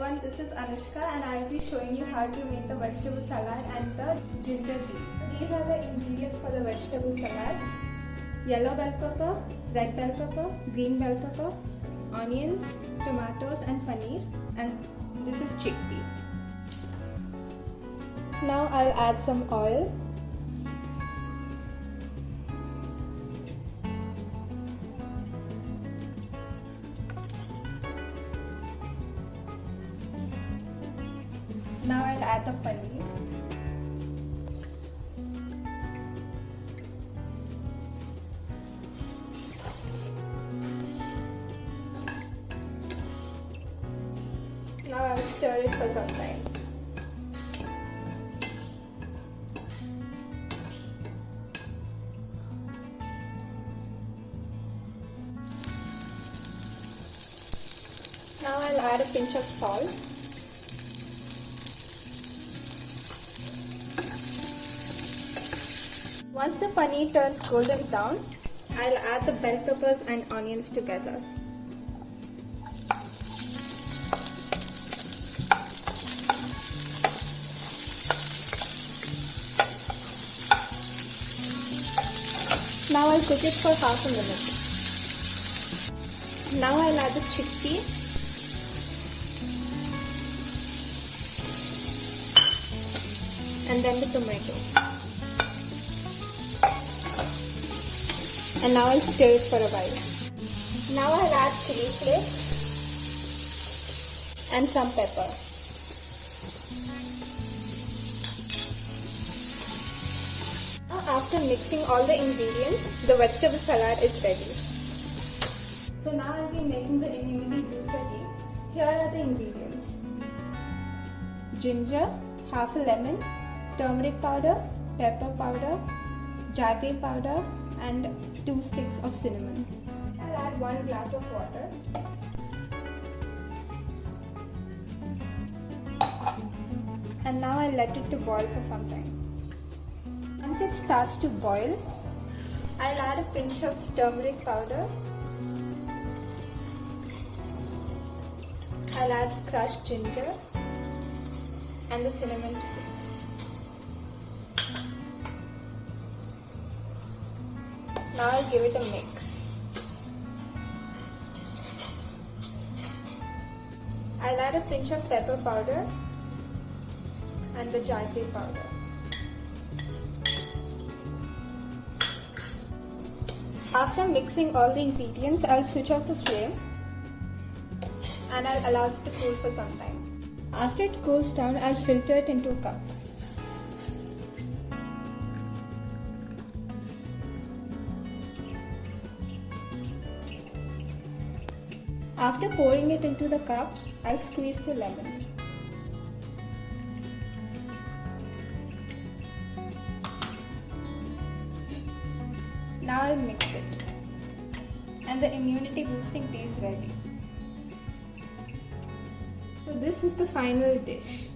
everyone, this is Anushka and I will be showing you how to make the vegetable salad and the ginger tea. These are the ingredients for the vegetable salad: yellow bell pepper, red bell pepper, green bell pepper, onions, tomatoes and paneer, and this is chickpea. Now I'll add some oil. Now I'll add the paneer. Now I'll stir it for some time. Now I'll add a pinch of salt. Once the paneer turns golden brown, I'll add the bell peppers and onions together. Now I'll cook it for half a minute. Now I'll add the chickpea. And then the tomato. And now I'll stir it for a while. Now I'll add chili flakes and some pepper. Now after mixing all the ingredients, the vegetable salad is ready. So now I'll be making the immunity booster tea. Here are the ingredients: ginger, half a lemon, turmeric powder, pepper powder, jaggery powder, and 2 sticks of cinnamon. I'll add 1 glass of water. And now I'll let it to boil for some time. Once it starts to boil, I'll add a pinch of turmeric powder. I'll add crushed ginger and the cinnamon sticks. Now I'll give it a mix. I'll add a pinch of pepper powder and the jaggery powder. After mixing all the ingredients, I'll switch off the flame and I'll allow it to cool for some time. After it cools down, I'll filter it into a cup. After pouring it into the cup, I'll squeeze the lemon. Now I'll mix it. And the immunity boosting tea is ready. So this is the final dish.